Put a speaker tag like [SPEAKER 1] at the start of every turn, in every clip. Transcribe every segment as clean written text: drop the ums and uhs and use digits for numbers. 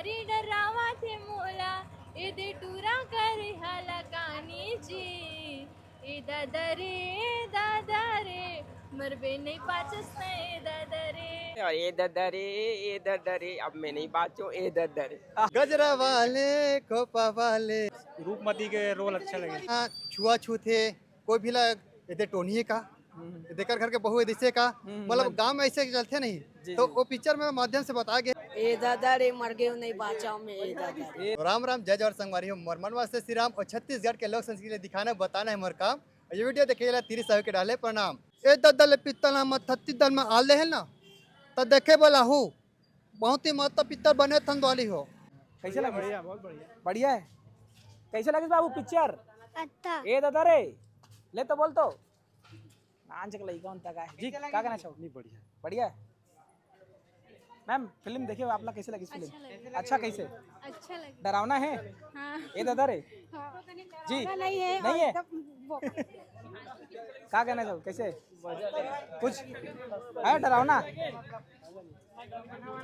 [SPEAKER 1] भारी डरावा थे मोला ए दे टूरा करे हलकानीची ए दादा रे मरबे नहीं पाचस नहीं दादा रे
[SPEAKER 2] ए दद्दा रे अब मैं नहीं बाचो ए दद्दा रे
[SPEAKER 3] गजरा वाले खोपा वाले
[SPEAKER 4] रूपमती के रोल अच्छा लगे।
[SPEAKER 3] छुआछूत है कोई भी लगे टोनिए का देकर घर के बहू दिसे का मतलब गांव में ऐसे चलते नहीं तो वो पिक्चर में माध्यम से बताया गया
[SPEAKER 5] ए दादा रे मर गए नहीं बाचाओ में ए दादा रे।
[SPEAKER 3] राम राम जय जवाहर संगवारी हो मरमन वास्ते श्री राम और छत्तीसगढ़ के लोक संस्कृति दिखाना बताना है हमारा काम। ये वीडियो देखे 30 के डाले प्रणाम ए दद्दल पित्तल हम थत्ती दल में आले है ना तो देखे बोला हूँ बहुत ही महत्व पित्तल बने थंदवाली हो।
[SPEAKER 4] कैसे लगे? बढ़िया, बहुत बढ़िया। बढ़िया है। कैसे लगे बाबू पिक्चर?
[SPEAKER 1] अच्छा
[SPEAKER 4] ए दादा रे ले तो बोल तो नाच के कौन तक है जी क्या कहना चाहो? नहीं बढ़िया बढ़िया है। मैम फिल्म देखिए आप लोग कैसे लगी फिल्म? अच्छा कैसे?
[SPEAKER 1] अच्छा लगे
[SPEAKER 4] डरावना है?
[SPEAKER 1] हाँ।
[SPEAKER 4] ए दादा रे जी
[SPEAKER 1] नहीं है
[SPEAKER 4] नहीं है क्या कहना चाहो? कैसे कुछ है डरावना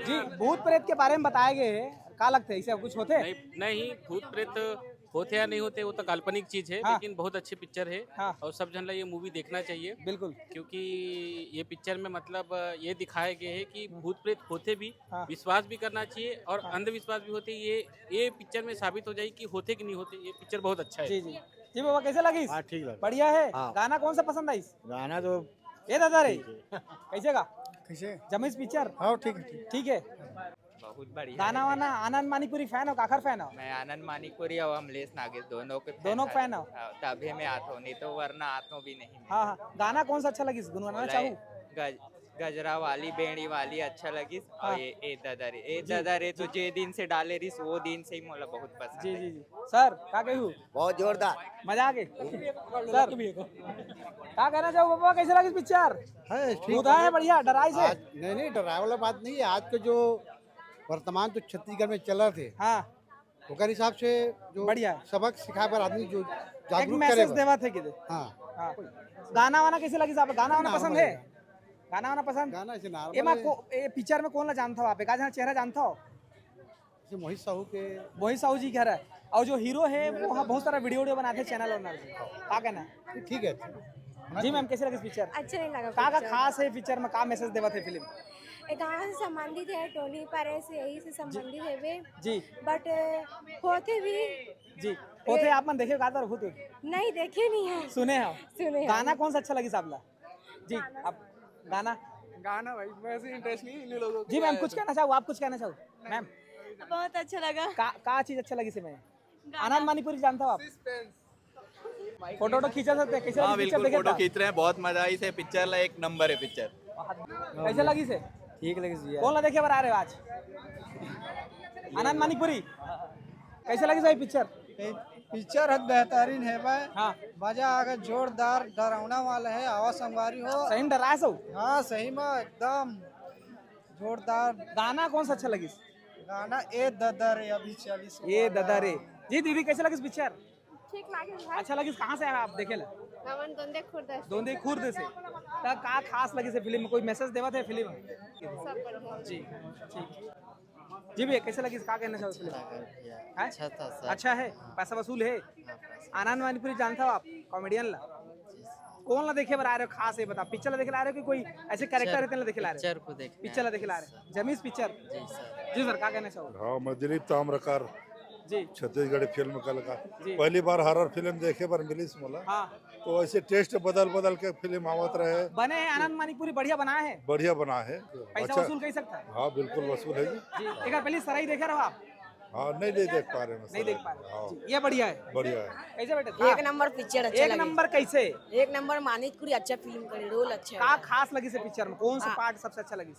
[SPEAKER 4] जी? भूत प्रेत के बारे में बताए गए हैं क्या लगता है इसे कुछ होते?
[SPEAKER 6] नहीं भूत प्रेत होते या नहीं होते वो तो काल्पनिक चीज है।
[SPEAKER 4] हाँ।
[SPEAKER 6] लेकिन बहुत अच्छी पिक्चर है।
[SPEAKER 4] हाँ।
[SPEAKER 6] और सब जन ये मूवी देखना चाहिए
[SPEAKER 4] बिल्कुल
[SPEAKER 6] क्योंकि ये पिक्चर में मतलब ये दिखाया गया है कि भूत प्रेत होते भी
[SPEAKER 4] हाँ।
[SPEAKER 6] विश्वास भी करना चाहिए और अंधविश्वास भी होते। ये पिक्चर में साबित हो जाए कि होते कि नहीं होते। ये पिक्चर बहुत अच्छा है।
[SPEAKER 4] जी जी जी बाबा कैसे लगी?
[SPEAKER 7] हाँ ठीक लगा।
[SPEAKER 4] बढ़िया है।
[SPEAKER 7] हाँ।
[SPEAKER 4] गाना कौन सा पसंद आई?
[SPEAKER 7] गाना तो
[SPEAKER 4] ए दादा रे कैसे का
[SPEAKER 7] कैसे?
[SPEAKER 4] जमीस पिक्चर
[SPEAKER 7] हाँ ठीक है
[SPEAKER 4] ठीक है।
[SPEAKER 2] बहुत बढ़िया
[SPEAKER 4] गाना वाना आनंद मानीपुरी फैन हो काखर फैन हो?
[SPEAKER 2] मैं आनंद मानिकपुरी और अमलेश नागेश दोनों के
[SPEAKER 4] दोनों फैन हो?
[SPEAKER 2] तभी मैं आता हूँ नहीं तो वरना आता हूँ भी नहीं।
[SPEAKER 4] हाँ हाँ गाना कौन सा अच्छा लगी गुनगुनाना चाहूँ?
[SPEAKER 2] गजरा वाली बेड़ी वाली अच्छा लगी।
[SPEAKER 4] हाँ।
[SPEAKER 2] और ए दादा रे तो जे दिन से डाले रिस वो दिन से ही मोला बहुत पसंद
[SPEAKER 4] जी
[SPEAKER 2] है।
[SPEAKER 4] जी जी सर क्या कहूँ?
[SPEAKER 3] बहुत जोरदार
[SPEAKER 4] मजा आ गई सर क्या कहना चाहूँ बाबा कैसे लगी पिक्चर?
[SPEAKER 7] है
[SPEAKER 4] मुद्दा है बढ़िया डराई से?
[SPEAKER 7] नहीं डरावे वाला बात नहीं है। आज के जो वर्तमान तो छत्तीसगढ़ में चल रहे थे
[SPEAKER 4] हाँ
[SPEAKER 7] ओकर हिसाब से जो
[SPEAKER 4] बढ़िया है।
[SPEAKER 7] सबक सिखाए पर आदमी जो
[SPEAKER 4] एक
[SPEAKER 7] जागरूक करे
[SPEAKER 4] मैसेज देवा थे कि
[SPEAKER 7] हाँ
[SPEAKER 4] हाँ गाना वाना कैसे लगी साहब? गाना वाना पसंद है? गाना वाना पसंद?
[SPEAKER 7] गाना ऐसे
[SPEAKER 4] एमा
[SPEAKER 7] नॉर्मल
[SPEAKER 4] को ए पिक्चर में कौन ला जानता हो आप? एक आध चेहरा जानता हो?
[SPEAKER 7] जैसे मोहित साहू के
[SPEAKER 4] वही साहू जी कह रहा है और जो हीरो है वो हाँ बहुत सारा वीडियो बनाते हैं चैनल और क्या कहना है?
[SPEAKER 7] ठीक है।
[SPEAKER 4] जी मैम कैसे लगी पिक्चर?
[SPEAKER 1] अच्छा नहीं लगा
[SPEAKER 4] का खास है पिक्चर में का मैसेज देवा थे फिल्म?
[SPEAKER 1] गाँव से संबंधित है टोनी परे से यही से संबंधित है वे
[SPEAKER 4] जी
[SPEAKER 1] बट होते भी
[SPEAKER 4] जी होते आप मन देखे गाता होते
[SPEAKER 1] नहीं देखे नहीं है
[SPEAKER 4] सुने हो?
[SPEAKER 1] सुने
[SPEAKER 4] गाना कौन सा अच्छा लगी साहब ला? जी आप गाना
[SPEAKER 8] गाना भाई वैसे इंटरेस्ट नहीं इन लोगों को।
[SPEAKER 4] जी मैम कुछ कहना चाहो? आप कुछ कहना चाहो मैम?
[SPEAKER 1] बहुत अच्छा लगा
[SPEAKER 4] का चीज अच्छा लगी से मैं आनंद मानीपुरी जानता हो आप? फोटो खींचा सकते हैं कैसे?
[SPEAKER 9] हाँ
[SPEAKER 4] लगी पिक्चर
[SPEAKER 9] बिल्कुल
[SPEAKER 4] देखे
[SPEAKER 9] फोटो
[SPEAKER 4] था?
[SPEAKER 9] खींच रहे हैं बहुत मजा आई से पिक्चर ला एक नंबर है पिक्चर।
[SPEAKER 4] कैसे लगी से?
[SPEAKER 3] ठीक लगी
[SPEAKER 4] कौन ला देखे बार आ रहे हो आज? आनंद मानीपुरी कैसे लगी सही पिक्चर?
[SPEAKER 8] पिक्चर बेहतरीन है भाई।
[SPEAKER 4] हाँ
[SPEAKER 8] मजा आ गया जोरदार डरावना वाला है आवाज संगवारी हो।
[SPEAKER 4] सही में डरा सो?
[SPEAKER 8] हाँ सही में एकदम जोरदार।
[SPEAKER 4] गाना कौन सा अच्छा लगी?
[SPEAKER 8] गाना ए दादा रे अभी 40
[SPEAKER 4] ये दादा रे जी दीदी कैसे लगी पिक्चर?
[SPEAKER 1] ठीक लगे
[SPEAKER 4] अच्छा लगी कहाँ से आया आप देखे ला?
[SPEAKER 1] हमन दोंदे खुर्द
[SPEAKER 4] दोंदे खुर्द से का खास लगी से फिल्म में कोई मैसेज देवा थे फिल्म में?
[SPEAKER 1] सब बढ़िया
[SPEAKER 4] जी ठीक जी भैया कैसे लगी का कहना चाहो फिल्म? अच्छा था सर। अच्छा है पैसा वसूल है? आनंद मानीपुरी जानता हो आप कॉमेडियन ला? कौन ला देखे बरा रहे हो खास है बता? पिक्चर ला देखे ला रहे हो कि कोई ऐसे कैरेक्टर रहते ला देखे ला रहे हो? पिक्चर ला देखे ला रहे हो जमीस पिक्चर? जी सर क्या कहना चाहो?
[SPEAKER 10] हाँ मैं दिलीप ताम्रकार
[SPEAKER 4] जी
[SPEAKER 10] छत्तीसगढ़ी फिल्म कलाकार
[SPEAKER 4] जी।
[SPEAKER 10] पहली बार हॉरर फिल्म देखे पर मिली मला
[SPEAKER 4] हाँ
[SPEAKER 10] तो ऐसे टेस्ट बदल के फिल्म आवत रहे।
[SPEAKER 4] बने हैं आनंद मानीपुरी बढ़िया बनाया है
[SPEAKER 10] बढ़िया बना है
[SPEAKER 4] पैसा वसूल कर सकता है?
[SPEAKER 10] हाँ बिल्कुल वसूल है
[SPEAKER 4] जी एक बार पहले सराई देखे रहो आप?
[SPEAKER 10] हाँ नहीं देख पा रहे
[SPEAKER 4] नहीं देख पा रहे
[SPEAKER 10] हाँ
[SPEAKER 4] जी, ये बढ़िया है
[SPEAKER 10] बढ़िया है।
[SPEAKER 4] कैसे बेटे?
[SPEAKER 5] एक नंबर पिक्चर अच्छा
[SPEAKER 4] एक
[SPEAKER 5] लगे।
[SPEAKER 4] नंबर कैसे?
[SPEAKER 5] एक नंबर मानिकपुरी अच्छा फिल्म करे रोल अच्छा
[SPEAKER 4] का
[SPEAKER 5] है।
[SPEAKER 4] खास लगी से पिक्चर में कौन सा
[SPEAKER 5] हाँ।
[SPEAKER 4] पार्ट सबसे अच्छा लगी?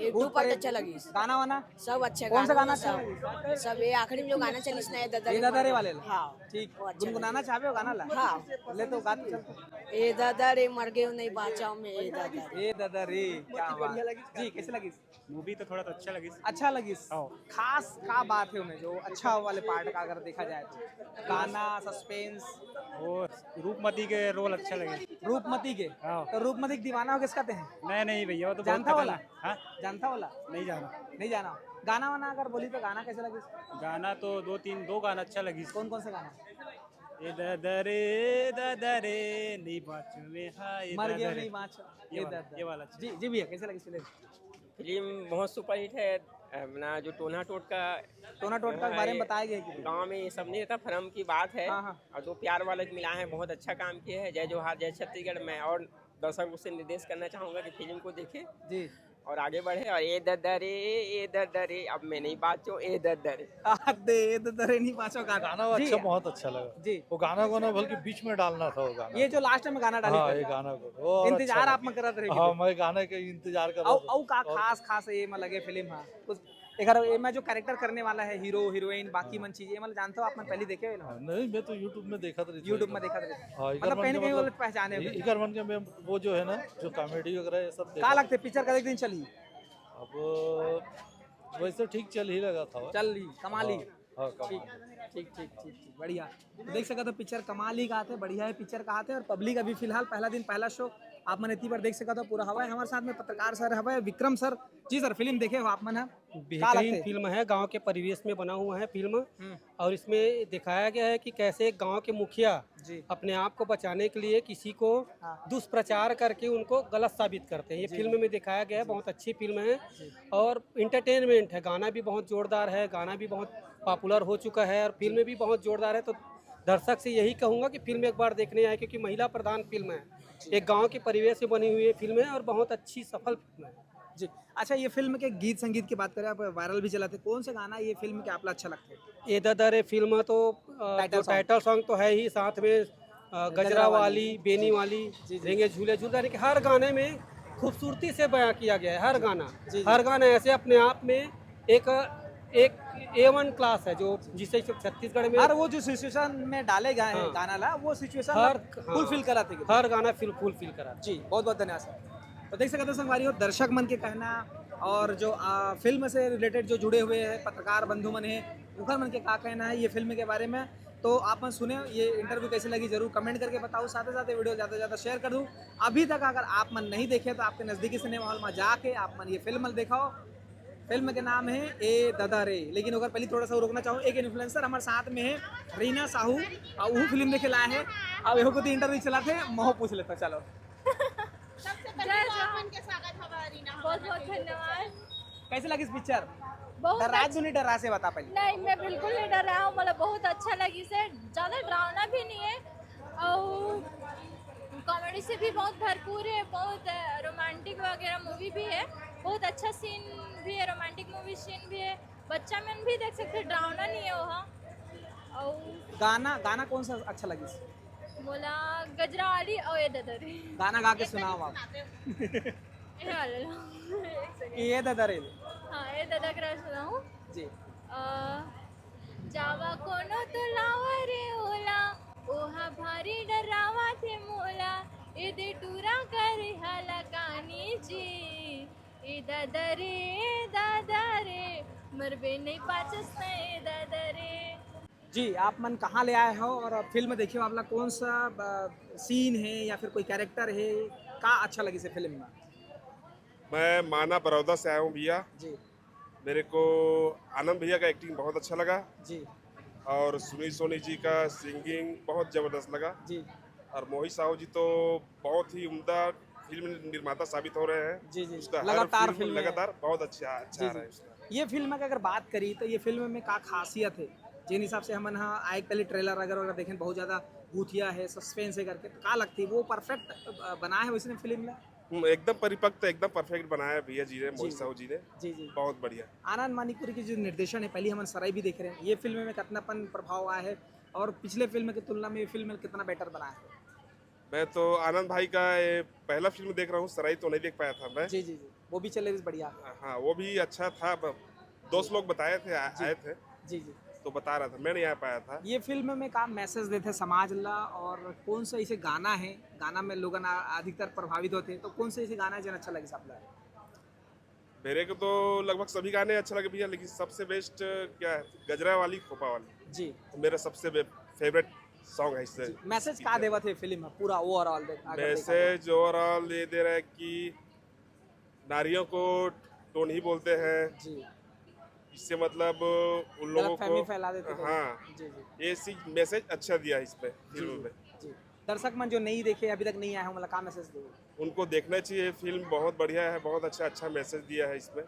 [SPEAKER 5] ये दो पार्ट अच्छा लगी।
[SPEAKER 4] गाना वाना
[SPEAKER 5] सब अच्छा
[SPEAKER 4] कौन सा गाना
[SPEAKER 5] सब
[SPEAKER 4] अच्छा
[SPEAKER 5] सब ये आखिरी में जो गाना चली इसने दादा
[SPEAKER 4] ये दादा रे वाले ला?
[SPEAKER 5] हाँ
[SPEAKER 4] ठीक
[SPEAKER 5] वो अच्छा
[SPEAKER 4] गुनगुनाना चाहबे हो गाना ला?
[SPEAKER 5] हाँ
[SPEAKER 4] ले तो गा तो चल।
[SPEAKER 5] ए दादा रे मर गए नहीं बाचाओ में ए दादा रे।
[SPEAKER 4] ए दादा रे क्या बात जी कैसे लगी? मूवी तो थोड़ा तो अच्छा लगी। अच्छा लगी खास का बात है उनमें जो अच्छा वाले पार्ट का अगर देखा जाए तो गाना सस्पेंस
[SPEAKER 11] वो रूपमती के रोल अच्छा लगे।
[SPEAKER 4] रूपमती के
[SPEAKER 11] हाँ।
[SPEAKER 4] तो रूपमती के दीवाना हो किसका हैं?
[SPEAKER 11] नहीं नहीं भैया वो तो
[SPEAKER 4] जानता वाला?
[SPEAKER 11] हाँ
[SPEAKER 4] जानता वाला
[SPEAKER 11] नहीं जाना।
[SPEAKER 4] नहीं जाना गाना वाना अगर बोली तो गाना कैसे लगी?
[SPEAKER 11] गाना तो दो गाना अच्छा लगी।
[SPEAKER 4] कौन कौन से गाना?
[SPEAKER 11] ए ददरे नहीं बाचो में हाय
[SPEAKER 4] मर गया
[SPEAKER 11] ददरे।
[SPEAKER 4] नहीं बाँचो,
[SPEAKER 11] ये वाला अच्छा।
[SPEAKER 4] जी भैया कैसे लगी फिल्म?
[SPEAKER 2] फिल्म बहुत सुपरहिट है। अपना जो टोना टोटका
[SPEAKER 4] के बारे में बताया गया कि
[SPEAKER 2] गांव में ये सब नहीं रहता, फर्म की बात है।
[SPEAKER 4] हाँ, हाँ।
[SPEAKER 2] और दो प्यार वाले मिला है, बहुत अच्छा काम किया है। जय जोहार जय छत्तीसगढ़। मैं और दर्शकों से निर्देश करना चाहूँगा कि फिल्म को देखें
[SPEAKER 4] जी
[SPEAKER 2] और आगे बढ़े। और ए ददरे अब मैं नहीं बाचो ए ददरे।
[SPEAKER 4] दे ददरे नहीं बाँचो गाना।
[SPEAKER 7] गाना अच्छा, बहुत अच्छा लगा
[SPEAKER 4] जी।
[SPEAKER 7] वो गाना को ना बल्कि बीच में डालना था वो गाना।
[SPEAKER 4] ये जो लास्ट में गाना डाली
[SPEAKER 7] हाँ,
[SPEAKER 4] थी,
[SPEAKER 7] ये गाना को वो और
[SPEAKER 4] इंतजार
[SPEAKER 7] अच्छा
[SPEAKER 4] आप में करत रहे।
[SPEAKER 7] हाँ, मैं गाने के इंतजार कर रहा था।
[SPEAKER 4] औ का खास ये में लगे फिल्म हां कुछ एकर ए में जो कैरेक्टर करने वाला है हीरो हीरोइन बाकी मन चीजें मतलब जानते हो आप मन पहले देखे हो ना?
[SPEAKER 7] नहीं, मैं तो YouTube में देखा था।
[SPEAKER 4] YouTube में देखा था।
[SPEAKER 7] हाँ,
[SPEAKER 4] मतलब कहीं ना कहीं वो पहचाने हो।
[SPEAKER 7] इकर मन के में वो जो है ना जो कॉमेडी वगैरह ये सब
[SPEAKER 4] का लगते पिक्चर का एक दिन चली?
[SPEAKER 7] अब वैसे ठीक चल ही लगा था।
[SPEAKER 4] चल ली कमाली।
[SPEAKER 7] हाँ,
[SPEAKER 4] ठीक बढ़िया। तो देख सका तो पिक्चर कमाल ही का थे, बढ़िया है पिक्चर का थे। और पब्लिक अभी फिलहाल पहला दिन पहला शो आप मन इतनी बार देख सका तो पूरा हवा है। हमारे साथ में पत्रकार सर हवा है, विक्रम सर। जी सर, फिल्म देखे हो आप मन?
[SPEAKER 11] बेहतरीन फिल्म है, गांव के परिवेश में बना हुआ है फिल्म। और इसमें दिखाया गया है कि कैसे एक गांव के मुखिया अपने आप को बचाने के लिए किसी को दुष्प्रचार करके उनको गलत साबित करते हैं। ये फिल्म में दिखाया गया है, बहुत अच्छी फिल्म है और इंटरटेनमेंट है। गाना भी बहुत जोरदार है, गाना भी बहुत पॉपुलर हो चुका है और फिल्म भी बहुत जोरदार है। तो दर्शक से यही कहूँगा कि फिल्म एक बार देखने आए, क्योंकि महिला प्रधान फिल्म है, एक गांव के परिवेश से बनी हुई फिल्म है और बहुत अच्छी सफल फिल्म है
[SPEAKER 4] जी। अच्छा, ये फिल्म के गीत संगीत की बात करें, आप वायरल भी चलाते, कौन से गाना ये फिल्म के आप अच्छा लगते हैं?
[SPEAKER 11] ए ददरे फिल्म तो टाइटल सॉन्ग तो है ही, साथ में गजरा वाली बेनी वाली रेंगे झूले झूले, यानी कि हर गाने में खूबसूरती से बयां किया गया है। हर गाना ऐसे अपने आप में एक A1 क्लास है, जो जिसे छत्तीसगढ़ में
[SPEAKER 4] हर वो जो सिचुएशन में डाले गए हैं गाना ला, वो सिचुएशन फुलफिल कराते हैं।
[SPEAKER 11] हर गाना फुलफिल करा
[SPEAKER 4] जी। बहुत बहुत धन्यवाद सर। तो देख सकते हो संगवारी दर्शक मन के कहना और जो फिल्म से रिलेटेड जो जुड़े हुए हैं पत्रकार बंधु मन है, उनका मन के क्या कहना है ये फिल्म के बारे में। तो आप मन सुने, ये इंटरव्यू कैसे लगी जरूर कमेंट करके बताओ। साथ ही साथ ये वीडियो ज़्यादा से ज़्यादा शेयर कर दूँ। अभी तक अगर आप मन नहीं देखे तो आपके नज़दीकी सिनेमा हॉल में जाके आप मन ये फिल्म दिखाओ। फिल्म के नाम है ए ददरे। लेकिन अगर पहले थोड़ा सा रोकना चाहूँ, एक इन्फ्लुएंसर हमारे साथ में है रीना साहू, और वो फिल्म देखे लाए हैं। अब यहो को इंटरव्यू चलाते मोह पूछ लेता। चलो
[SPEAKER 1] बहुत बहुत धन्यवाद।
[SPEAKER 4] कैसे लगी इस पिक्चर?
[SPEAKER 1] बहुत
[SPEAKER 4] डरा तो नहीं डरा से बता पहले।
[SPEAKER 1] नहीं, मैं बिल्कुल नहीं डर रहा हूँ, मतलब बहुत अच्छा लगी से, ज़्यादा डरावना भी नहीं है और कॉमेडी से भी बहुत भरपूर है, बहुत रोमांटिक वगैरह मूवी भी है, बहुत अच्छा सीन भी है, रोमांटिक मूवी सीन भी है, बच्चा मन भी देख सकते, डरावना नहीं है वहाँ। और
[SPEAKER 4] गाना कौन सा अच्छा लगी?
[SPEAKER 1] बोला गजरा वाली और ये ददरे।
[SPEAKER 4] गाना गा के सुनाओ आप। ये ददरे।
[SPEAKER 1] हाँ, ये ददरे सुनाऊँ
[SPEAKER 4] जी।
[SPEAKER 1] जावा कोनो तो लावा रे ओला, ओहा भारी डरावा थे मोला, ए दे टूरा करे हाला कहानी जी, ए ददरे मरबे नहीं पाचस नहीं ददरे।
[SPEAKER 4] जी, आप मन कहाँ ले आए हो और फिल्म देखी हो? आपला कौन सा सीन है या फिर कोई कैरेक्टर है का अच्छा लगी से फिल्म में?
[SPEAKER 12] मैं माना बड़ौदा से आया हूँ भैया
[SPEAKER 4] जी।
[SPEAKER 12] मेरे को आनंद भैया का एक्टिंग बहुत अच्छा लगा
[SPEAKER 4] जी।
[SPEAKER 12] और सुनील सोनी जी का सिंगिंग बहुत ज़बरदस्त लगा
[SPEAKER 4] जी।
[SPEAKER 12] और मोहित साहू जी तो बहुत ही उम्दा फिल्म निर्माता साबित हो रहे हैं।
[SPEAKER 4] जी जी।
[SPEAKER 12] उसका
[SPEAKER 4] लगातार
[SPEAKER 12] फिल्म लगातार बहुत अच्छा आ रहा है उसका।
[SPEAKER 4] ये फिल्म की अगर बात करी तो ये फिल्म में का खासियत है जिन हिसाब से हम आए पहले ट्रेलर अगर देखें बहुत ज़्यादा भूतिया है, सस्पेंस है करके, तो का लगती है वो परफेक्ट बना है उसने फिल्म में?
[SPEAKER 12] एकदम परिपक्व, एकदम परफेक्ट बनाया है भैया जी ने, मोहित साहू जी ने।
[SPEAKER 4] जी जी,
[SPEAKER 12] बहुत बढ़िया।
[SPEAKER 4] आनंद मानिकपुरी की जो निर्देशन है, पहले हम सराय भी देख रहे हैं, ये फिल्म में कितनापन प्रभाव आया है और पिछले फिल्म की तुलना में ये फिल्म कितना बेटर बना है?
[SPEAKER 12] मैं तो आनंद भाई का पहला फिल्म देख रहा हूँ, सराय तो नहीं देख पाया था मैं।
[SPEAKER 4] जी जी जी, वो भी चले बढ़िया।
[SPEAKER 12] हाँ, वो भी अच्छा था, दोस्त लोग बताए थे, आए थे।
[SPEAKER 4] जी जी,
[SPEAKER 12] तो बता रहा था, मैं नहीं आ पाया था।
[SPEAKER 4] ये फिल्म में का मैसेज देते समाज ला और कौन सा ऐसे गाना है, गाना में लोग अधिकतर प्रभावित होते हैं, तो कौन सा ऐसे गाना है जो अच्छा लगे सब?
[SPEAKER 12] मेरे को तो लगभग सभी गाने अच्छे लगे भैया, लेकिन सबसे बेस्ट क्या है, गजरा वाली खोपा वाली
[SPEAKER 4] जी,
[SPEAKER 12] तो मेरा सबसे फेवरेट सॉन्ग है। इससे
[SPEAKER 4] मैसेज का देवा थे फिल्म में पूरा ओवरऑल?
[SPEAKER 12] मैसेज ओवरऑल ये दे रहा है कि नारियों को टोन ही बोलते हैं
[SPEAKER 4] जी,
[SPEAKER 12] इससे मतलब उन लोगों
[SPEAKER 4] गलतफहमी
[SPEAKER 12] को
[SPEAKER 4] फैला देते थे।
[SPEAKER 12] हाँ
[SPEAKER 4] जी जी
[SPEAKER 12] ये मैसेज अच्छा दिया इस पे फिल्म में।
[SPEAKER 4] जी। दर्शक मन जो नहीं देखे अभी तक नहीं आए हैं, मतलब क्या मैसेज दोगे?
[SPEAKER 12] उनको देखना चाहिए, फिल्म बहुत बढ़िया है, बहुत अच्छा मैसेज दिया है इसमें,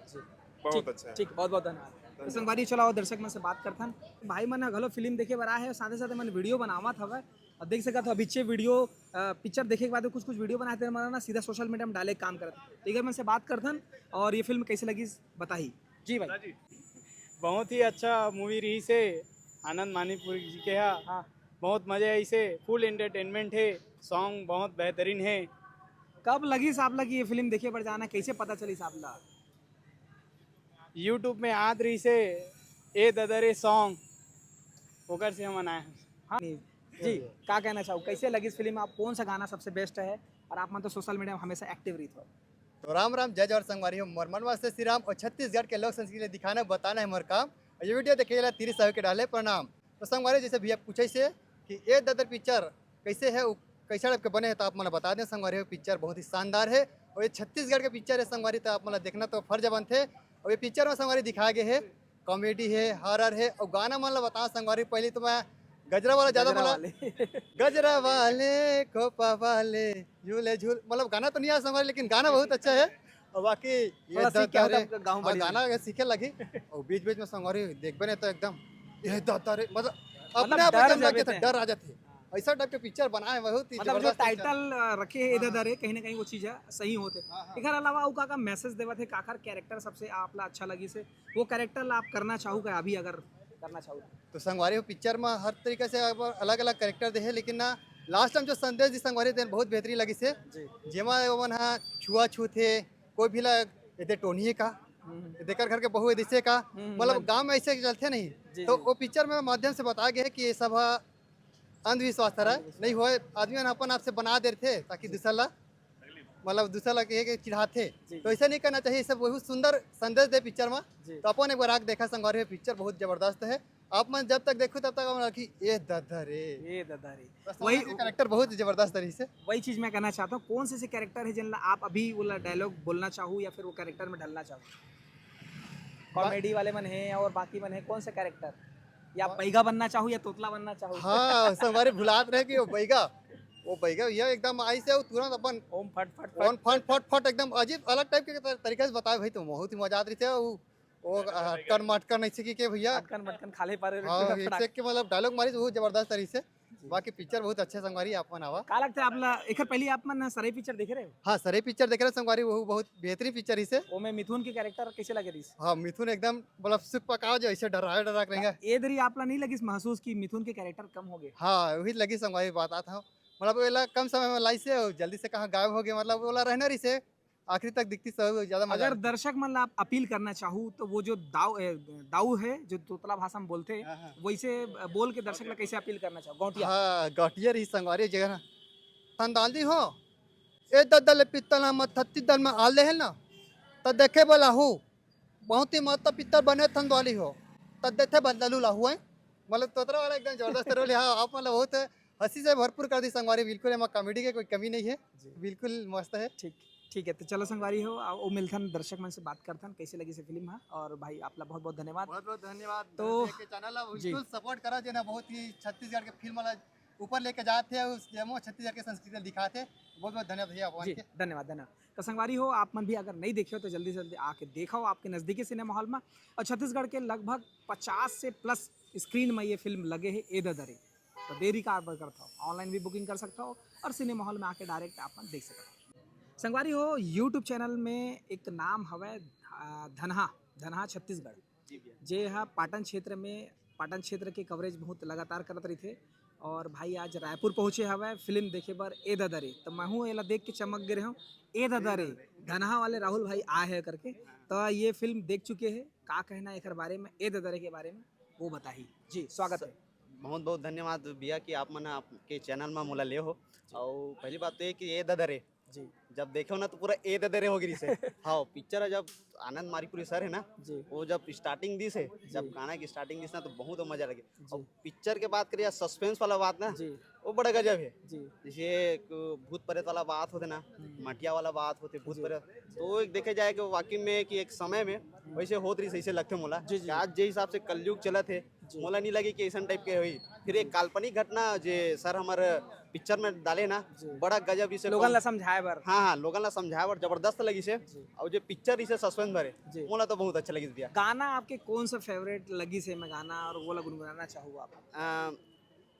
[SPEAKER 12] बहुत अच्छा है।
[SPEAKER 4] ठीक, बहुत बहुत धन्यवाद। तो संगवारी चला और दर्शक मन से बात करथन। भाई मन घलो फिल्म देखे बर आए है, साथे साथे मन वीडियो बनावत हवे और देख सकत हो अभिचे वीडियो पिक्चर देखे के बाद कुछ वीडियो बनाए थे मन ना सीधा सोशल मीडिया में डाले काम करत। तो इधर मन से बात करथन और ये फिल्म कैसे लगी बताही। जी भाई।
[SPEAKER 11] बहुत ही अच्छा मूवी रही से आनंद मानीपुर जी के
[SPEAKER 4] हाँ।
[SPEAKER 11] बहुत मजा है इसे, फुल एंटरटेनमेंट है, सॉन्ग बहुत बेहतरीन है।
[SPEAKER 4] कब लगी साहब लगी ये फिल्म देखे बर जाना, कैसे पता चली साहब ला?
[SPEAKER 11] यूट्यूब में आत रही से ए ददरे सॉन्ग ओकर से हम आए।
[SPEAKER 4] हाँ जी, क्या कहना चाहो, कैसे लगी इस फिल्म? आप कौन सा गाना सबसे बेस्ट है? और आप मतलब सोशल मीडिया में हमेशा एक्टिव रही हो।
[SPEAKER 3] तो राम राम जय और संगवारी हो मरमन वास्ते श्री राम और छत्तीसगढ़ के लोक संस्कृति दिखाना बताना है हमारे काम। और ये वीडियो देखिए 30 के डाले प्रणाम। तो संगवारी जैसे भैया पूछे से कि ये ददर पिक्चर कैसे है, कैसा टाइप के बने हैं, तो आप मतलब बता दें संगवारी। पिक्चर बहुत ही शानदार है और ये छत्तीसगढ़ के पिक्चर है संगवारी, तो आप मतलब देखना तो फर्ज बनते हैं। और ये पिक्चर में संगवारी दिखाया गया है, कॉमेडी है, हॉरर है और गाना मतलब बताओ संगवारी। पहले तो मैं गजरा वाला ज्यादा बोला, गजरा वाले खोपा वाले झूले झूल, मतलब गाना तो नहीं आया संगवारी, लेकिन गाना बहुत अच्छा है। और बाकी ये गाना सीखे लगी और बीच बीच में संगवारी देखबे नहीं तो एकदम ये दत्तारे मतलब अपने आप एकदम लगे थे, डर आ जाते। ऐसा टाइप के पिक्चर बनाए बहुत ही
[SPEAKER 4] मतलब जो टाइटल रखे है इधर दरे कहीं ना कहीं वो चीज है सही होते। एक अलावा वो का मैसेज देवा थे काकर कैरेक्टर सबसे आपला अच्छा लगी से, वो कैरेक्टर आप करना चाहूगा अभी अगर करना चाहूँ
[SPEAKER 3] तो संगवारी पिक्चर में हर तरीके से अलग अलग कैरेक्टर दे है, लेकिन ना लास्ट टाइम जो संदेश दी संगवारी दे बहुत बेहतरीन लगी से। जेमा मन हा छुआ छूत है, कोई भी लगे टोनिए का देकर घर के बहु दिशे का, मतलब गांव में ऐसे चलते नहीं। तो वो पिक्चर में माध्यम से बताया गया है कि ये सब अंधविश्वास तरह नहीं हो, आदमी अपन आप से बना दे थे ताकि दूसरा मतलब दूसरा के चिढ़ाते, तो ऐसा नहीं करना चाहिए। सब बहुत सुंदर संदेश दे पिक्चर में। तो अपन एक बार आग देखा संगवारी, पिक्चर बहुत जबरदस्त है। आप मन जब तक देखो तब तक ये ददरे वही कैरेक्टर बहुत जबरदस्त तरीके से।
[SPEAKER 4] वही चीज मैं कहना चाहता हूँ, कौन से कैरेक्टर है जिनला आप अभी वो डायलॉग बोलना चाहूँ या फिर वो कैरेक्टर में ढलना चाहूँ? कॉमेडी वाले मन है और बाकी मन है, कौन से कैरेक्टर? या बैगा बनना चाहूँ या तोतला बनना चाहूँ?
[SPEAKER 3] हाँ संगवारी भुलात रहे कि वो बैगा ये एकदम आई से तुरंत अपन
[SPEAKER 4] ओम फट
[SPEAKER 3] फट फट एकदम अजीब अलग टाइप के तरीके से बताए भाई, तो बहुत ही मजा आती थी। वो अटकन मटकन नहीं सीखी के भैया,
[SPEAKER 4] अटकन मटकन खाले पर
[SPEAKER 3] एक के मतलब डायलॉग मारी बहुत जबरदस्त तरीके से। बाकी पिक्चर बहुत अच्छे संगवारी आप मन आवा
[SPEAKER 4] का लगता है आपला एक पहले आप मन सरे पिक्चर देख रहे हो?
[SPEAKER 3] हाँ सरे पिक्चर देख रहे संगवारी, वो बहुत बेहतरीन पिक्चर इसे।
[SPEAKER 4] वो में मिथुन के कैरेक्टर कैसे लगे रही?
[SPEAKER 3] हाँ मिथुन एकदम मतलब सुख पकाओ जो ऐसे डरा रहेंगे।
[SPEAKER 4] ये दरी आपला नहीं लगी महसूस की मिथुन के कैरेक्टर कम हो गए?
[SPEAKER 3] हाँ वही लगी संगवारी बात आता हूँ, मतलब वो कम समय में लाई से जल्दी से कहाँ गायब हो गए, मतलब वो रहने रही से आखिरी तक दिखती सब ज्यादा मजा।
[SPEAKER 4] अगर दर्शक मन आप अपील करना चाहूँ तो वो जो दाऊ है जो तोतला भाषा में बोलते हैं वैसे बोल के दर्शक ला कैसे अपील करना चाहो? गौटिया
[SPEAKER 3] हाँ गौटिया रही संगवारी जगह संदाली हो ए ददल पित्तल हम थत्ती दल में आले है ना, तो देखे बोला हूँ बहुत ही मत पित्तल बने थंदवाली हो तो देखे बदलू लाहू है, मतलब तोतरा वाला एकदम जबरदस्त रोल। हाँ आप मतलब बहुत हंसी से भरपूर कर दी संगवारी, बिल्कुल एम कॉमेडी के कोई कमी नहीं है, बिल्कुल मस्त है।
[SPEAKER 4] ठीक है, तो चलो संगवारी हो वो मिलथन दर्शक मन से बात करथन कैसे लगी से फिल्म है। और भाई आपला बहुत बहुत धन्यवाद।
[SPEAKER 3] बहुत धन्यवाद।
[SPEAKER 4] तो
[SPEAKER 3] चैनल बिल्कुल सपोर्ट करा देना, बहुत ही छत्तीसगढ़ के फिल्म वाला ऊपर लेके जाते हैं, उस डेमो छत्तीसगढ़ के संस्कृति दिखाते हैं। बहुत बहुत धन्यवाद भैया।
[SPEAKER 4] धन्यवाद। तो संगवारी हो आप मन भी अगर नहीं देखे हो तो जल्दी से जल्दी आके देखो आपके नज़दीकी सिनेमा हॉल में। और छत्तीसगढ़ के लगभग 50 से प्लस स्क्रीन में ये फिल्म लगे है ए ददरे, तो देरी का ऑर्डर करता हो, ऑनलाइन भी बुकिंग कर सकता हो और सिनेमा हॉल में आके डायरेक्ट आप देख सकते हो। संगवारी हो यूट्यूब चैनल में एक नाम हवे धनहा छत्तीसगढ़, जे हा पाटन क्षेत्र के कवरेज बहुत लगातार करत रही थे। और भाई आज रायपुर पहुँचे हवे फिल्म देखे बर ए ददरे, तो मैं हूँ एला देख के चमक गए हूँ। ए ददरे धनहा वाले राहुल भाई आए हैं करके, तो ये फिल्म देख चुके हैं, का कहना है एक बारे में ए ददरे के बारे में वो बताइए। जी स्वागत है।
[SPEAKER 13] बहुत बहुत धन्यवाद भैया कि आप मन आपके चैनल में मोला ले हो। और पहली बात तो ये कि ए ददरे
[SPEAKER 4] जी
[SPEAKER 13] जब देखो ना तो पूरा ए दे रहे होगी से हाँ पिक्चर जब आनंद मारीपुरी सर है ना
[SPEAKER 4] जी
[SPEAKER 13] वो जब स्टार्टिंग दी से जब गाना की स्टार्टिंग दी से ना तो बहुत मजा लगे और पिक्चर के बात करिए सस्पेंस वाला बात ना
[SPEAKER 4] जी
[SPEAKER 13] वो बड़ा गजब है
[SPEAKER 4] जी
[SPEAKER 13] जैसे एक भूत प्रेत वाला बात होते ना मटिया वाला बात होते भूत प्रेत तो एक देखे जाए कि वाकई में कि एक समय में वैसे होत रही सही से लगते मोला
[SPEAKER 4] जी, जी।
[SPEAKER 13] कि आज जे हिसाब से कलयुग चला थे मोला नहीं लगे कि ऐसा टाइप के हुई फिर एक काल्पनिक घटना जे सर हमारे पिक्चर में डाले ना बड़ा गजब इसे
[SPEAKER 4] लोगन ला समझाए बर
[SPEAKER 13] हाँ लोगन ला समझाए बर जबरदस्त लगी से और जो पिक्चर इसे सस्पेंस भरे
[SPEAKER 4] जी।
[SPEAKER 13] मोला तो बहुत अच्छा लगी दिया
[SPEAKER 4] गाना आपके कौन सा फेवरेट लगी से मैं गाना और वो ला गुनगुनाना चाहूँ आप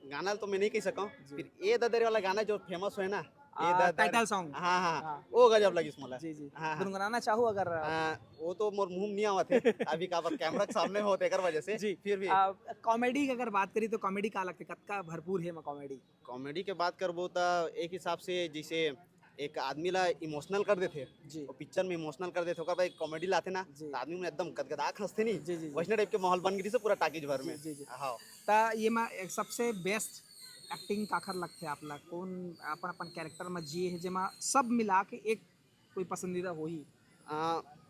[SPEAKER 13] गाना तो मैं नहीं कह सका फिर ए ददरे वाला गाना जो फेमस हुआ है ना
[SPEAKER 4] टाइटल सॉन्ग
[SPEAKER 13] हाँ हाँ वो गजब लगी मोला
[SPEAKER 4] जी जी
[SPEAKER 13] हाँ, हाँ।
[SPEAKER 4] गुनगुनाना चाहूँ अगर
[SPEAKER 13] वो तो मोर मुंह नहीं आवत है अभी का पर कैमरा के सामने होते कर वजह से
[SPEAKER 4] जी
[SPEAKER 13] फिर भी
[SPEAKER 4] कॉमेडी की अगर बात करी तो कॉमेडी का लगता है कतका भरपूर है मैं कॉमेडी
[SPEAKER 13] कॉमेडी के बात करबो तो एक हिसाब से जैसे एक आदमी ला इमोशनल कर देते
[SPEAKER 4] जी
[SPEAKER 13] और पिक्चर में इमोशनल कर देते ओकर भाई कॉमेडी लाते ना
[SPEAKER 4] जी।
[SPEAKER 13] तो आदमी में एकदम गदगदा हंसते नहीं
[SPEAKER 4] जी, जी, जी।
[SPEAKER 13] वैसे टाइप के माहौल बन गई से पूरा टाकीज भर में
[SPEAKER 4] जी, जी।
[SPEAKER 13] हाँ
[SPEAKER 4] ता ये मैं एक सबसे बेस्ट एक्टिंग काखर लगते आपला कौन अपन अपन कैरेक्टर में जिए है जेमा सब मिला के एक कोई पसंदीदा हो ही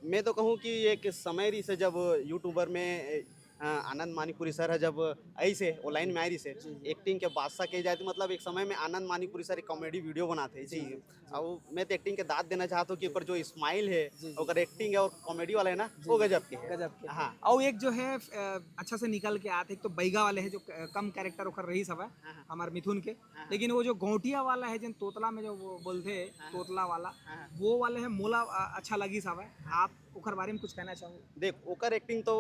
[SPEAKER 13] मैं तो कहूँ कि एक समय रही से जब यूट्यूबर में आनंद मानीपुरी सर है जब ऐसे ऑनलाइन में आई रही से एक्टिंग के बादशाह के जाए तो मतलब एक समय में आनंद मानीपुरी सर एक कॉमेडी वीडियो बनाते ऐसे ही और मैं तो एक्टिंग के दाद देना चाहता हूँ कि ऊपर जो स्माइल है और एक्टिंग है और कॉमेडी वाला है ना वो गजब के है
[SPEAKER 4] गजब के
[SPEAKER 13] हाँ
[SPEAKER 4] और एक जो है अच्छा से निकल के आते एक तो बैगा वाले है जो कम कैरेक्टर ओकर रही सब है हमारे मिथुन के लेकिन वो जो गोटिया वाला है जिन तोतला में जो वो बोलते हैं तोतला वाला वो वाले है मोला अच्छा लगी सब है आप ओकर बारे में कुछ कहना चाहो
[SPEAKER 13] देख ओकर एक्टिंग तो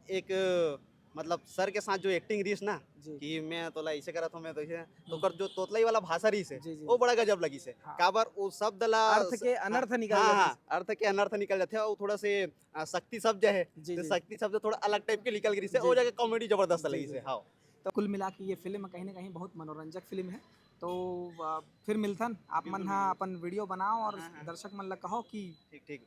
[SPEAKER 13] एक मतलब सर के साथ जो एक्टिंग रही ना कि मैं तोला ऐसे करा तो मैं तो ऐसे तो कर जो तोतलाई वाला भाषा रही से वो बड़ा गजब लगी से काबर वो शब्द ला
[SPEAKER 4] अर्थ के अनर्थ निकल
[SPEAKER 13] हाँ अर्थ के अनर्थ निकल जाते हैं और थोड़ा से शक्ति शब्द है
[SPEAKER 4] जी,
[SPEAKER 13] तो
[SPEAKER 4] जी।
[SPEAKER 13] शक्ति शब्द थोड़ा अलग टाइप के निकल गई से वो जगह कॉमेडी जबरदस्त लगी से हाँ
[SPEAKER 4] तो कुल मिला के ये फिल्म कहीं ना कहीं बहुत मनोरंजक फिल्म है तो फिर मिलथन आप मन हाँ अपन वीडियो बनाओ और दर्शक मन ला कहो कि
[SPEAKER 13] ठीक ठीक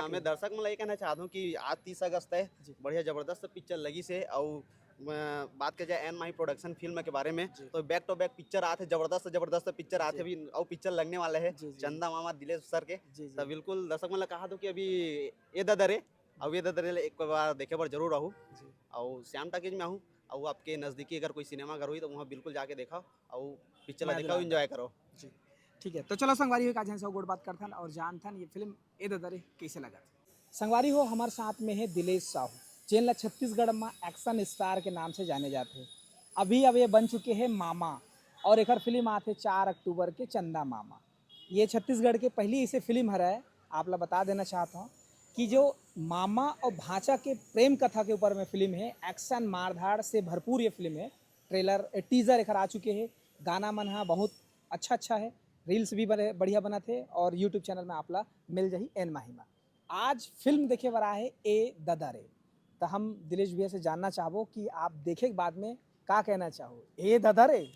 [SPEAKER 13] मैं दर्शक में ये कहना चाहता हूँ कि आज 30 अगस्त है बढ़िया जबरदस्त पिक्चर लगी से और बात कर जाए एन माही प्रोडक्शन फिल्म के बारे में तो बैक टू बैक पिक्चर आते जबरदस्त पिक्चर आते अभी और पिक्चर लगने वाला है चंदा मामा दिलेश सर के तो बिल्कुल दर्शक मन कहा दो कि अभी ये ददरे अब ये ददरे एक बार देखे पर जरूर रहूँ और श्याम टाकीज में आहूँ और आपके नज़दीकी अगर कोई सिनेमा घर हुई तो वहाँ बिल्कुल जाके देखा और पिक्चर देखा एंजॉय करो
[SPEAKER 4] जी ठीक है तो चलो संगवारी हो काजन से गोड़ बात करथन और जानथन ये फिल्म ए ददरे कैसे लगा संगवारी हो हमारे साथ में है दिलेश साहू जिन ला छत्तीसगढ़ में एक्शन स्टार के नाम से जाने जाते हैं अभी अब ये बन चुके हैं मामा और एक फिल्म आते 4 अक्टूबर के चंदा मामा ये छत्तीसगढ़ के पहली ऐसे फिल्म है आप लोग बता देना चाहता हूँ कि जो मामा और भांचा के प्रेम कथा के ऊपर में फिल्म है एक्शन मारधाड़ से भरपूर ये फिल्म है ट्रेलर टीजर एक आ चुके हैं गाना मन हाँ बहुत अच्छा है रील्स भी बड़े बढ़िया बना थे और यूट्यूब चैनल में आपला मिल जाही एन माहिमा आज फिल्म देखे वाला है ए ददरे तो हम दिलेश भैया से जानना चाहबो कि आप देखे के बाद में का कहना चाहो ए ददरे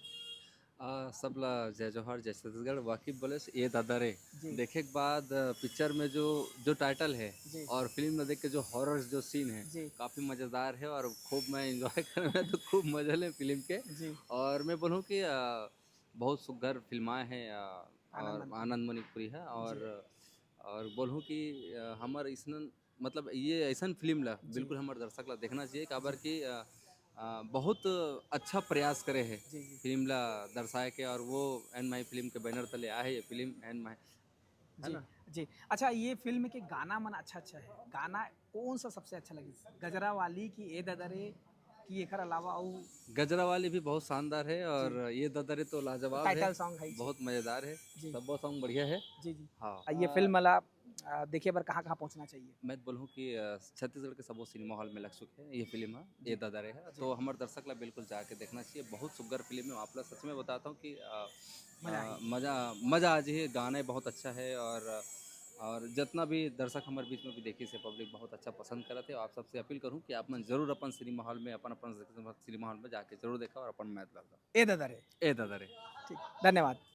[SPEAKER 14] सब ला जय जोहर जय छत्तीसगढ़ वाकिफ बोले से ये दादरे देखे के बाद पिक्चर में जो टाइटल है और फिल्म में देख के जो हॉरर जो सीन है काफ़ी मज़ेदार है और खूब मैं एंजॉय कर रहा तो खूब मज़े लें फिल्म के और मैं बोलूँ कि बहुत सुघर फिल्माएँ हैं और आनंद मणिपुरी है और बोलूँ कि हमार इसने मतलब ये ऐसा फिल्म ला बिल्कुल हमारे दर्शक ला देखना चाहिए काबर की बहुत अच्छा प्रयास करे है फिल्म ला दर्शाए के और वो एन माही फिल्म के बैनर तले आए है ये फिल्म एन माही है ना
[SPEAKER 4] जी अच्छा ये फिल्म के गाना मन अच्छा है गाना कौन सा सबसे अच्छा लगी गजरा वाली की ए ददरे की एक अलावा और
[SPEAKER 14] गजरा वाली भी बहुत शानदार है और ये ददरे तो लाजवाब है
[SPEAKER 4] टाइटल सॉन्ग है
[SPEAKER 14] बहुत मज़ेदार है सब सॉन्ग बढ़िया है
[SPEAKER 4] जी जी
[SPEAKER 14] हाँ
[SPEAKER 4] ये फिल्म वाला देखिए बार कहाँ पहुँचना चाहिए
[SPEAKER 14] मैं बोलूँ कि छत्तीसगढ़ के सबो सिनेमा हॉल में लग चुके हैं ये फिल्म है ये ददरे है तो हमारे दर्शक ला बिल्कुल जाके देखना चाहिए बहुत सुगर फिल्म है आप सच में बताता हूँ कि मज़ा आ जाए गाने बहुत अच्छा है और जितना भी दर्शक हमारे बीच में भी देखी से पब्लिक बहुत अच्छा पसंद करते हैं आप सबसे अपील करूँ कि आप मन जरूर अपन सिनेमा हॉल में अपन सिनेमा हॉल में जाके जरूर देखा और अपन मैच लगा
[SPEAKER 4] ए ददरे
[SPEAKER 14] ठीक
[SPEAKER 4] धन्यवाद।